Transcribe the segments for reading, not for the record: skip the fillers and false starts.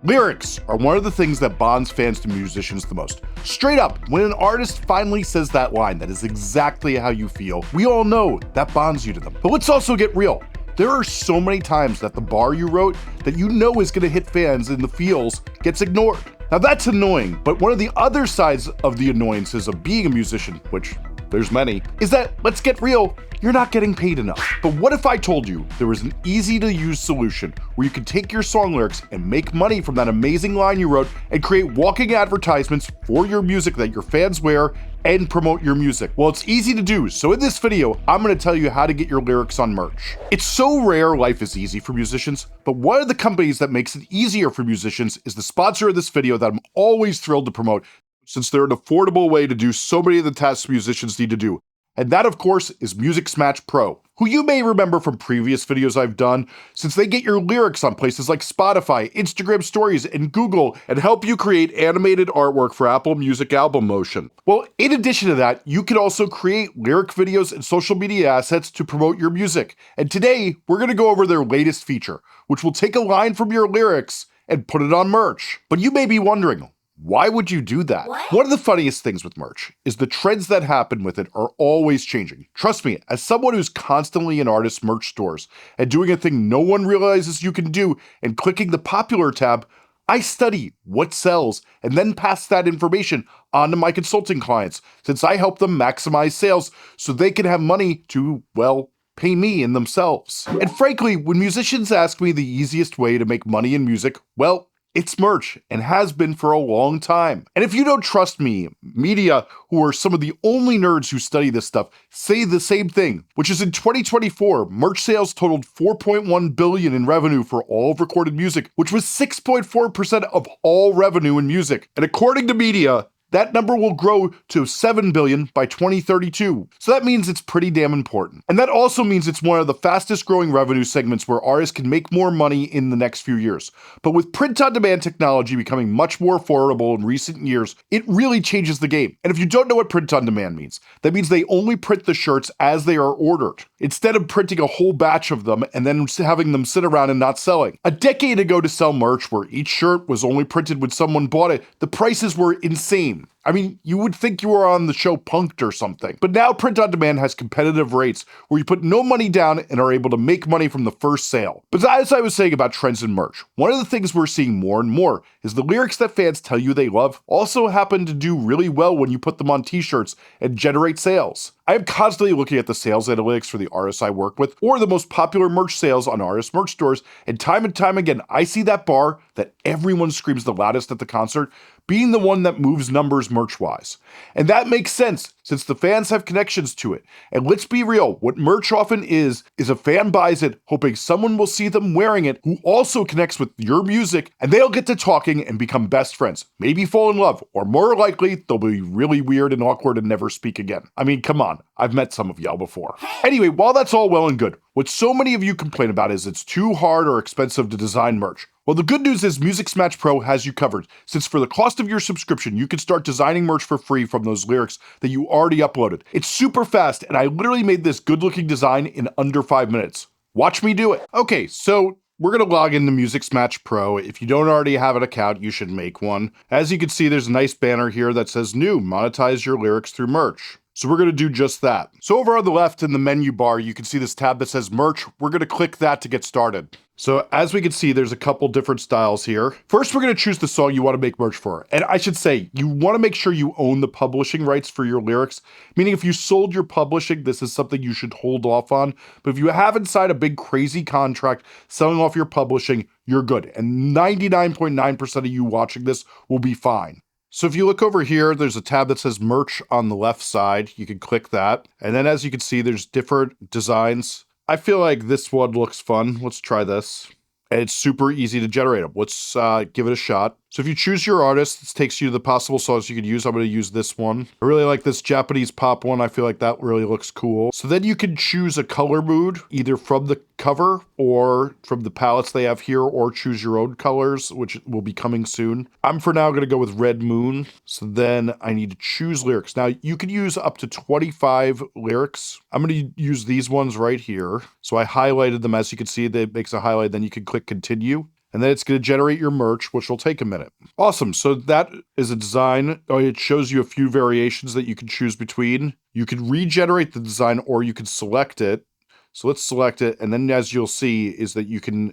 Lyrics are one of the things that bonds fans to musicians the most. Straight up, when an artist finally says that line that is exactly how you feel, we all know that bonds you to them. But let's also get real. There are so many times that the bar you wrote that you know is gonna hit fans in the feels gets ignored. Now that's annoying, but one of the other sides of the annoyances of being a musician, which there's many, is that, let's get real, you're not getting paid enough. But what if I told you there was an easy to use solution where you could take your song lyrics and make money from that amazing line you wrote and create walking advertisements for your music that your fans wear and promote your music? Well, it's easy to do. So in this video, I'm gonna tell you how to get your lyrics on merch. It's so rare life is easy for musicians, but one of the companies that makes it easier for musicians is the sponsor of this video that I'm always thrilled to promote, since they're an affordable way to do so many of the tasks musicians need to do. And that, of course, is Musixmatch Pro, who you may remember from previous videos I've done, since they get your lyrics on places like Spotify, Instagram Stories, and Google, and help you create animated artwork for Apple Music Album Motion. Well, in addition to that, you can also create lyric videos and social media assets to promote your music. And today, we're gonna go over their latest feature, which will take a line from your lyrics and put it on merch. But you may be wondering, why would you do that? One of the funniest things with merch is the trends that happen with it are always changing. Trust me, as someone who's constantly in artist merch stores and doing a thing no one realizes you can do and clicking the popular tab, I study what sells and then pass that information on to my consulting clients, since I help them maximize sales so they can have money to, well, pay me in themselves. And frankly, when musicians ask me the easiest way to make money in music, well, it's merch, and has been for a long time. And if you don't trust me, media, who are some of the only nerds who study this stuff, say the same thing, which is in 2024, merch sales totaled $4.1 billion in revenue for all of recorded music, which was 6.4% of all revenue in music. And according to media, that number will grow to $7 billion by 2032. So that means it's pretty damn important. And that also means it's one of the fastest growing revenue segments where artists can make more money in the next few years. But with print-on-demand technology becoming much more affordable in recent years, it really changes the game. And if you don't know what print-on-demand means, that means they only print the shirts as they are ordered, instead of printing a whole batch of them and then having them sit around and not selling. A decade ago, to sell merch where each shirt was only printed when someone bought it, the prices were insane. I mean, you would think you were on the show Punk'd or something. But now Print on Demand has competitive rates where you put no money down and are able to make money from the first sale. But as I was saying about trends in merch, one of the things we're seeing more and more is the lyrics that fans tell you they love also happen to do really well when you put them on t-shirts and generate sales. I am constantly looking at the sales analytics for the artists I work with, or the most popular merch sales on artist merch stores, and time again, I see that bar that everyone screams the loudest at the concert being the one that moves numbers merch-wise. And that makes sense, since the fans have connections to it. And let's be real, what merch often is a fan buys it hoping someone will see them wearing it who also connects with your music, and they'll get to talking and become best friends, maybe fall in love, or more likely, they'll be really weird and awkward and never speak again. I mean, come on, I've met some of y'all before. Anyway, while that's all well and good, what so many of you complain about is it's too hard or expensive to design merch. Well, the good news is Musixmatch Pro has you covered, since for the cost of your subscription, you can start designing merch for free from those lyrics that you already uploaded. It's super fast, and I literally made this good-looking design in under 5 minutes. Watch me do it. Okay, so we're gonna log into Musixmatch Pro. If you don't already have an account, you should make one. As you can see, there's a nice banner here that says new, monetize your lyrics through merch. So we're gonna do just that. So over on the left in the menu bar, you can see this tab that says merch. We're gonna click that to get started. So as we can see, there's a couple different styles here. First, we're gonna choose the song you wanna make merch for. And I should say, you wanna make sure you own the publishing rights for your lyrics, meaning if you sold your publishing, this is something you should hold off on. But if you haven't signed a big crazy contract selling off your publishing, you're good. And 99.9% of you watching this will be fine. So if you look over here, there's a tab that says merch on the left side. You can click that. And then as you can see, there's different designs. I feel like this one looks fun. Let's try this. And it's super easy to generate them. Let's give it a shot. So if you choose your artist, this takes you to the possible songs you could use. I'm going to use this one. I really like this Japanese pop one. I feel like that really looks cool. So then you can choose a color mood, either from the cover or from the palettes they have here, or choose your own colors, which will be coming soon. I'm for now going to go with Red Moon. So then I need to choose lyrics. Now you can use up to 25 lyrics. I'm going to use these ones right here. So I highlighted them. As you can see, that makes a highlight. Then you can click continue. and then it's going to generate your merch, which will take a minute. Awesome. So that is a design. It shows you a few variations that you can choose between. You can regenerate the design or you can select it. So let's select it. And then as you'll see is that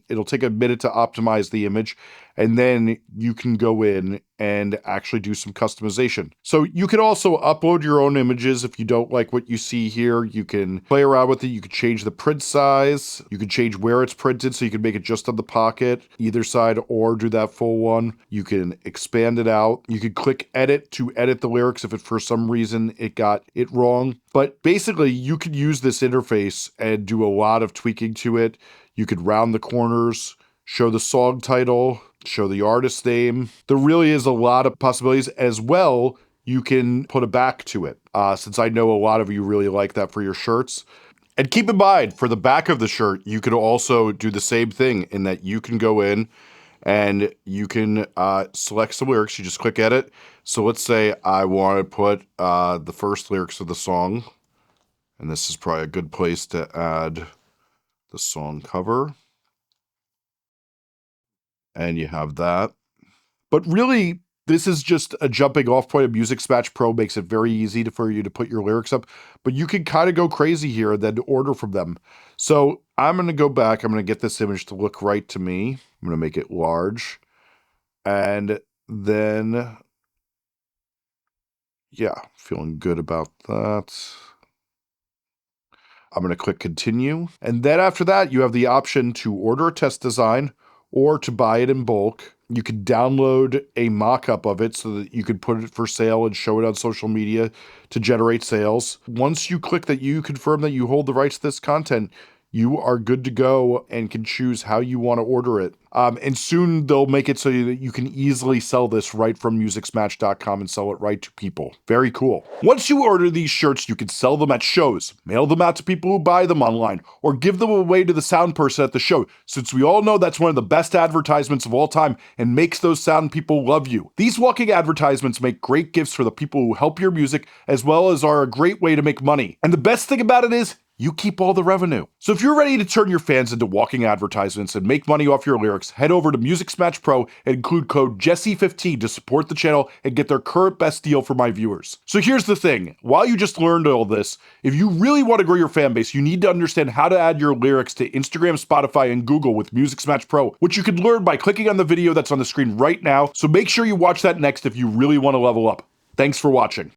it'll take a minute to optimize the image, and then you can go in and actually do some customization. So you can also upload your own images if you don't like what you see here. You can play around with it. You can change the print size. You can change where it's printed, so you can make it just on the pocket, either side, or do that full one. You can expand it out. You can click edit to edit the lyrics if for some reason it got it wrong. But basically, you could use this interface and do a lot of tweaking to it. You could round the corners, show the song title, show the artist name. There really is a lot of possibilities. As well, you can put a back to it, since I know a lot of you really like that for your shirts. And keep in mind, for the back of the shirt, you could also do the same thing in that you can go in and you can select some lyrics. You just click edit. So let's say I want to put the first lyrics of the song, and this is probably a good place to add the song cover. And you have that. But really, this is just a jumping off point of Musixmatch Pro. Makes it very easy for you to put your lyrics up, but you can kind of go crazy here and then order from them. So I'm going to go back. I'm going to get this image to look right to me. I'm going to make it large. And then, yeah, feeling good about that. I'm going to click continue. And then after that, you have the option to order a test design or to buy it in bulk. You can download a mock-up of it so that you could put it for sale and show it on social media to generate sales. Once you click that you confirm that you hold the rights to this content, you are good to go and can choose how you want to order it. And soon they'll make it so that you can easily sell this right from Musixmatch.com and sell it right to people. Very cool. Once you order these shirts, you can sell them at shows, mail them out to people who buy them online, or give them away to the sound person at the show, since we all know that's one of the best advertisements of all time and makes those sound people love you. These walking advertisements make great gifts for the people who help your music, as well as are a great way to make money. And the best thing about it is, you keep all the revenue. So if you're ready to turn your fans into walking advertisements and make money off your lyrics, head over to Musixmatch Pro and include code Jesse15 to support the channel and get their current best deal for my viewers. So here's the thing, while you just learned all this, if you really want to grow your fan base, you need to understand how to add your lyrics to Instagram, Spotify, and Google with Musixmatch Pro, which you can learn by clicking on the video that's on the screen right now. So make sure you watch that next if you really want to level up. Thanks for watching.